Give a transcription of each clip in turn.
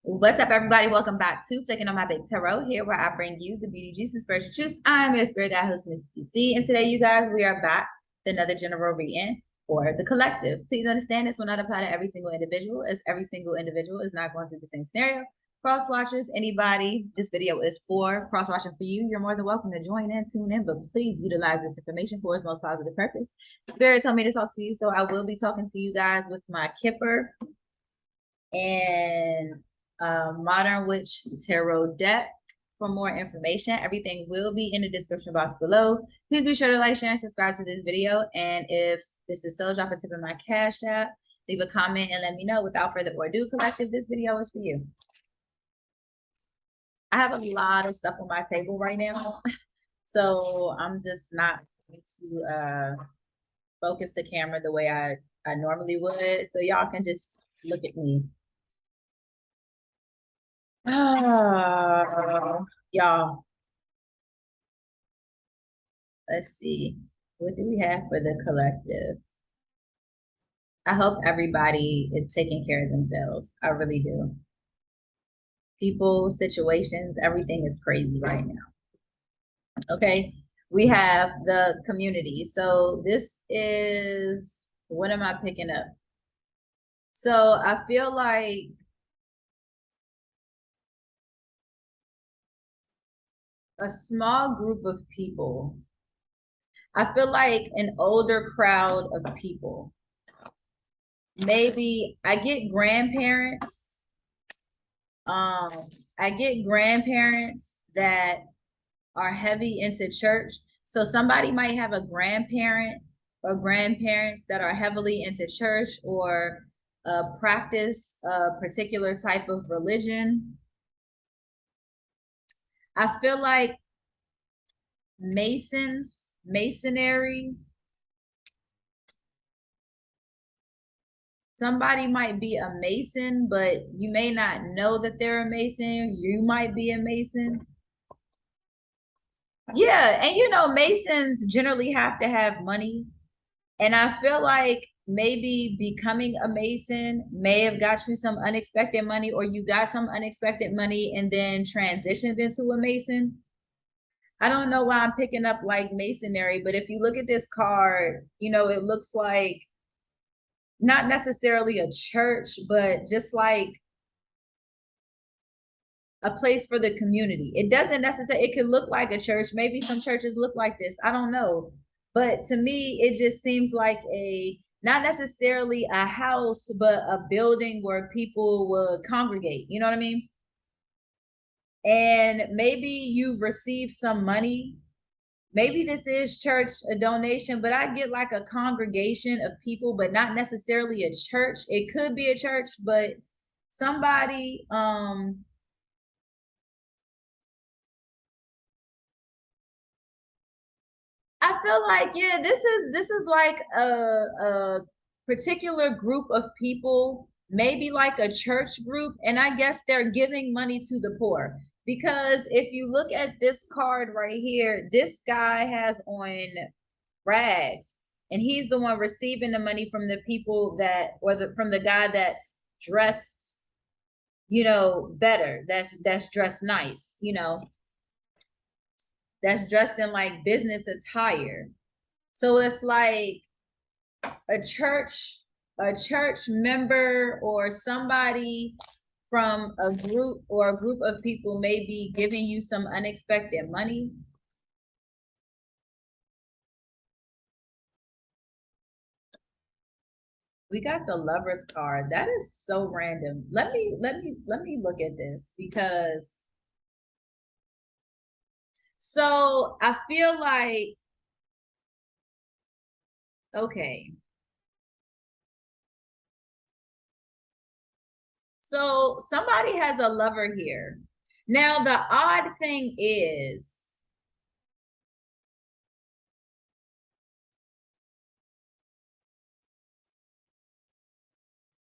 What's up, everybody? Welcome back to Flicking on My Big Tarot, here where I bring you the beauty, juice, and spiritual truth. I'm your spirit guide host, Miss DC, and today, you guys, we are back with another general reading for the collective. Please understand this will not apply to every single individual, as every single individual is not going through the same scenario. Cross watchers, anybody, this video is for cross watching for you. You're more than welcome to join in, tune in, but please utilize this information for its most positive purpose. Spirit told me to talk to you, so I will be talking to you guys with my Kipper and Modern Witch Tarot deck. For more information, everything will be in the description box below. Please be sure to like, share, and subscribe to this video. And if this is so, drop a tip in my Cash App, leave a comment, and let me know. Without further ado, collective, this video is for you. I have a lot of stuff on my table right now, so I'm just not going to focus the camera the way I normally would, so y'all can just look at me. Oh, y'all. Let's see. What do we have for the collective? I hope everybody is taking care of themselves. I really do. People, situations, everything is crazy right now. Okay. We have the community. So this is, what am I picking up? So I feel like a small group of people. I feel like an older crowd of people. Maybe I get grandparents. I get grandparents that are heavy into church. So somebody might have a grandparent or grandparents that are heavily into church or practice a particular type of religion. I feel like masonry. Somebody might be a Mason, but you may not know that they're a Mason. You might be a Mason. Yeah, and you know, Masons generally have to have money. And I feel like maybe becoming a Mason may have got you some unexpected money, or you got some unexpected money and then transitioned into a Mason. I don't know why I'm picking up like masonry, but if you look at this card, you know, it looks like not necessarily a church, but just like a place for the community. It doesn't necessarily, it could look like a church. Maybe some churches look like this. I don't know. But to me, it just seems like not necessarily a house, but a building where people would congregate. You know what I mean? And maybe you've received some money. Maybe this is church, a donation, but I get like a congregation of people, but not necessarily a church. It could be a church, but somebody, I feel like, yeah, this is like a particular group of people, maybe like a church group, and I guess they're giving money to the poor. Because if you look at this card right here, this guy has on rags, and he's the one receiving the money from the people that, or from the guy that's dressed, you know, better, that's dressed nice, you know, that's dressed in like business attire. So it's like a church member or somebody from a group or a group of people may be giving you some unexpected money. We got the Lovers card. That is so random. Let me look at this, because so I feel like, okay. So somebody has a lover here. Now, the odd thing is,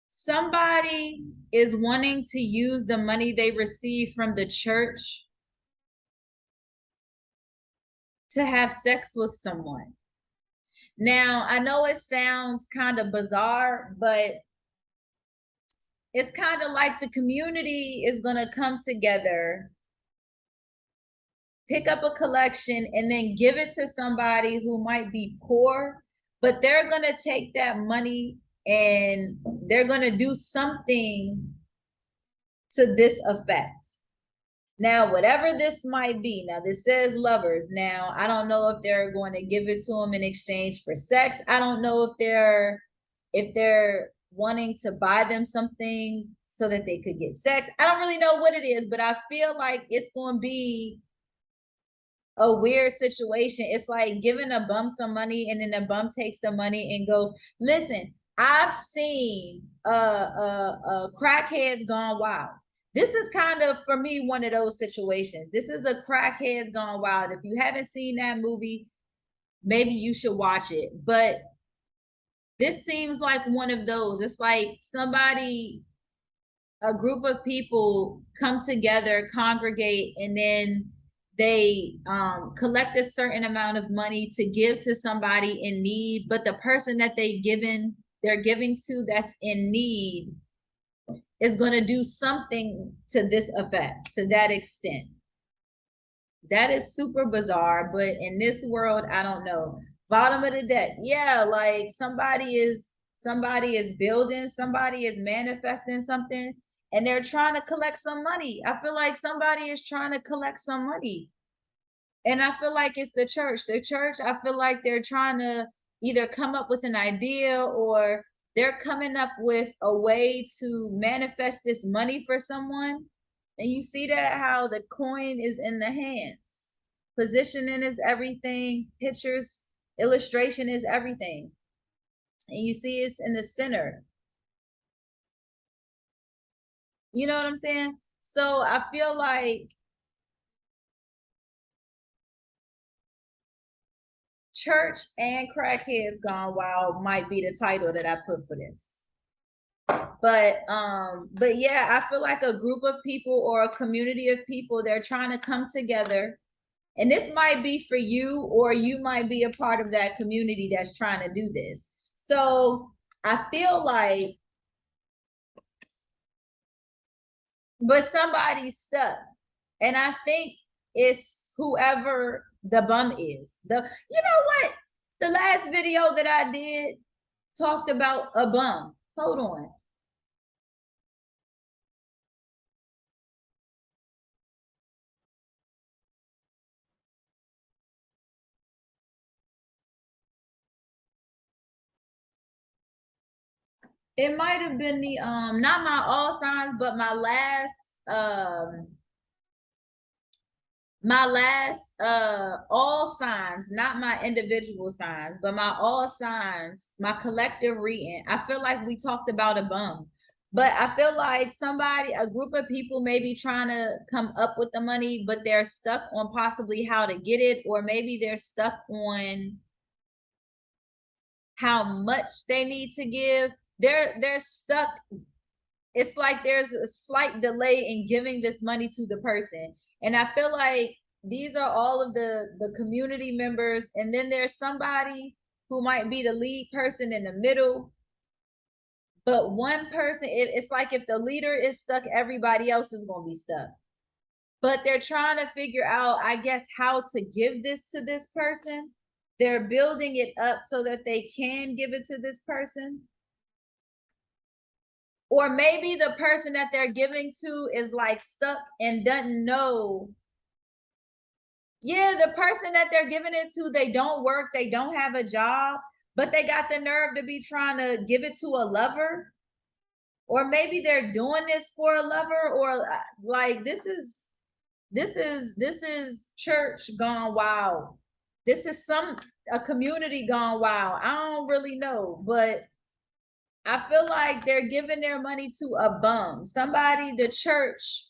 somebody is wanting to use the money they receive from the church to have sex with someone. Now, I know it sounds kind of bizarre, but it's kind of like the community is going to come together, pick up a collection, and then give it to somebody who might be poor, but they're going to take that money and they're going to do something to this effect. Now, whatever this might be, now this says lovers. Now, I don't know if they're going to give it to them in exchange for sex. I don't know if they're wanting to buy them something so that they could get sex. I don't really know what it is, but I feel like it's going to be a weird situation. It's like giving a bum some money and then the bum takes the money and goes, listen, I've seen crackheads gone wild. This is kind of, for me, one of those situations. This is a crackheads gone wild. If you haven't seen that movie, maybe you should watch it. But this seems like one of those. It's like a group of people come together, congregate, and then they collect a certain amount of money to give to somebody in need, but the person that they're giving to that's in need is going to do something to this effect, to that extent. That is super bizarre, but in this world, I don't know. Bottom of the deck, yeah, like somebody is building, somebody is manifesting something, and they're trying to collect some money. I feel like somebody is trying to collect some money. And I feel like it's the church. The church, I feel like they're trying to either come up with an idea or they're coming up with a way to manifest this money for someone. And you see that how the coin is in the hands. Positioning is everything. Pictures, illustration is everything. And you see it's in the center. You know what I'm saying? So I feel like church and crackheads gone wild might be the title that I put for this. But yeah, I feel like a group of people or a community of people, they're trying to come together. And this might be for you, or you might be a part of that community that's trying to do this. So I feel like, but somebody's stuck. And I think it's whoever the bum is. You know what? The last video that I did talked about a bum. Hold on. It might have been the not my all signs, but my last all signs, not my individual signs, but my all signs, my collective reading. I feel like we talked about a bum. But I feel like a group of people may be trying to come up with the money, but they're stuck on possibly how to get it, or maybe they're stuck on how much they need to give. They're stuck. It's like there's a slight delay in giving this money to the person. And I feel like these are all of the community members, and then there's somebody who might be the lead person in the middle. But one person, it's like if the leader is stuck, everybody else is going to be stuck. But they're trying to figure out, I guess, how to give this to this person. They're building it up so that they can give it to this person. Or maybe the person that they're giving to is like stuck and doesn't know. Yeah, the person that they're giving it to, they don't work, they don't have a job, but they got the nerve to be trying to give it to a lover. Or maybe they're doing this for a lover, or like this is church gone wild. This is a community gone wild. I don't really know, but I feel like they're giving their money to a bum. Somebody, the church.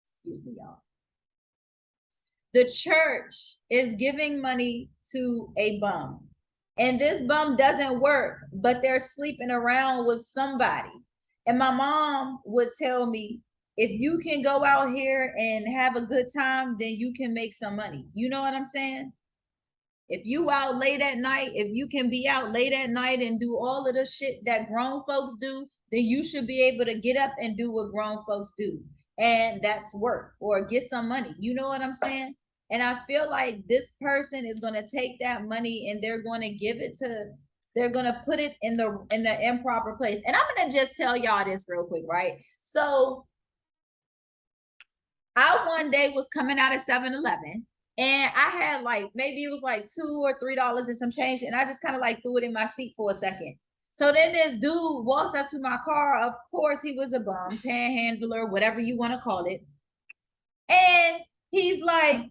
Excuse me, y'all. The church is giving money to a bum. And this bum doesn't work, but they're sleeping around with somebody. And my mom would tell me, if you can go out here and have a good time, then you can make some money. You know what I'm saying? If you out late at night, if you can be out late at night and do all of the shit that grown folks do, then you should be able to get up and do what grown folks do. And that's work or get some money. You know what I'm saying? And I feel like this person is going to take that money and they're going to give it to, they're going to put it in the improper place. And I'm going to just tell y'all this real quick, right? So I one day was coming out of 7-Eleven and I had like, maybe it was like $2 or $3 and some change. And I just kind of like threw it in my seat for a second. So then this dude walks up to my car. Of course, he was a bum, panhandler, whatever you want to call it. And he's like,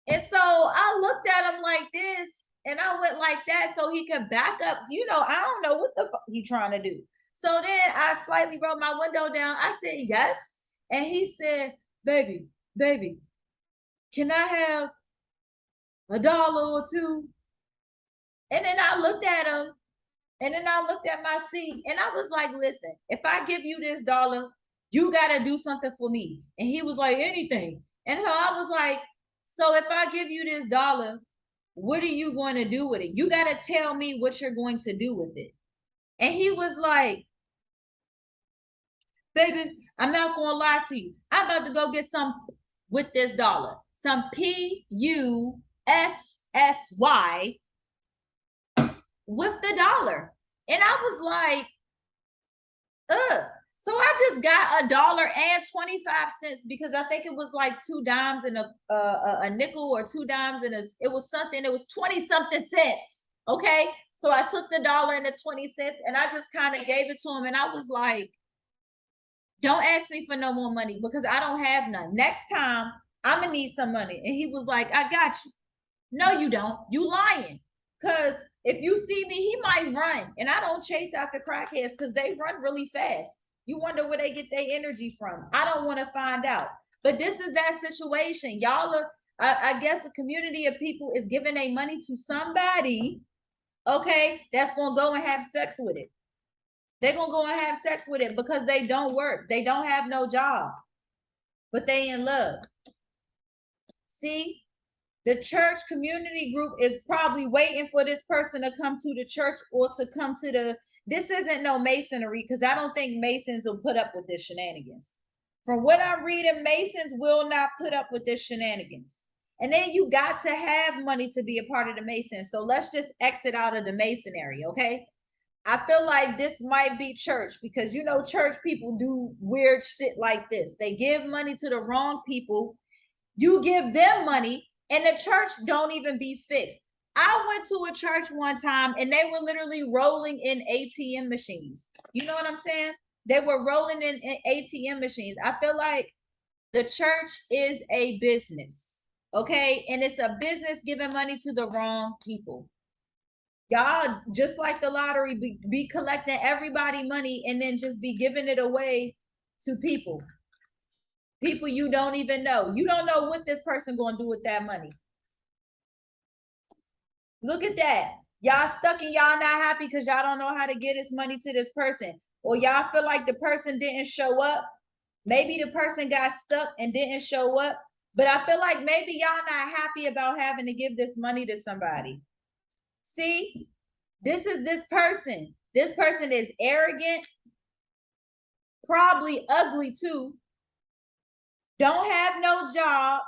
and so I looked at him like this and I went like that so he could back up. You know, I don't know what the fuck he trying to do. So then I slightly rolled my window down. I said, yes. And he said, baby, can I have $1 or $2? And then I looked at him and then I looked at my seat and I was like, listen, if I give you this $1, you got to do something for me. And he was like, anything. And so I was like, so if I give you this $1, what are you going to do with it? You got to tell me what you're going to do with it. And he was like, baby, I'm not going to lie to you. I'm about to go get some with this $1. Some PUSSY with the $1. And I was like, so I just got $1.25 because I think it was like 2 dimes and a nickel or 2 dimes and it was something, it was 20 something cents. Okay. So I took the $1 and the 20 cents and I just kind of gave it to him. And I was like, don't ask me for no more money because I don't have none. Next time I'm gonna need some money. And he was like, I got you. No, you don't. You lying. Because if you see me, he might run. And I don't chase after crackheads because they run really fast. You wonder where they get their energy from. I don't want to find out. But this is that situation. Y'all are, I guess a community of people is giving their money to somebody, okay, that's going to go and have sex with it. They're going to go and have sex with it because they don't work. They don't have no job. But they in love. See? The church community group is probably waiting for this person to come to the church or to come to the, this isn't no masonry because I don't think Masons will put up with this shenanigans. From what I'm reading, Masons will not put up with this shenanigans. And then you got to have money to be a part of the Masons. So let's just exit out of the Masonry, okay? I feel like this might be church because, you know, church people do weird shit like this. They give money to the wrong people. You give them money. And the church don't even be fixed. I went to a church one time and they were literally rolling in ATM machines. You know what I'm saying? They were rolling in ATM machines. I feel like the church is a business, okay? And it's a business giving money to the wrong people. Y'all, just like the lottery, be collecting everybody money and then just be giving it away to people. People you don't even know. You don't know what this person going to do with that money. Look at that. Y'all stuck and y'all not happy because y'all don't know how to get this money to this person. Or y'all feel like the person didn't show up. Maybe the person got stuck and didn't show up. But I feel like maybe y'all not happy about having to give this money to somebody. See, this is this person. This person is arrogant, probably ugly too. Don't have no job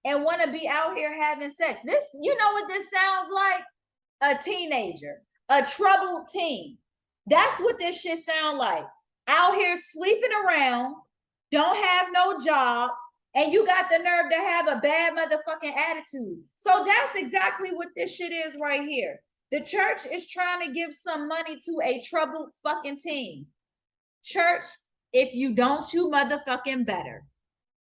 and want to be out here having sex. This, you know what this sounds like? A teenager, a troubled teen. That's what this shit sound like. Out here sleeping around, don't have no job, and you got the nerve to have a bad motherfucking attitude. So that's exactly what this shit is right here. The church is trying to give some money to a troubled fucking teen. Church, if you don't, you motherfucking better.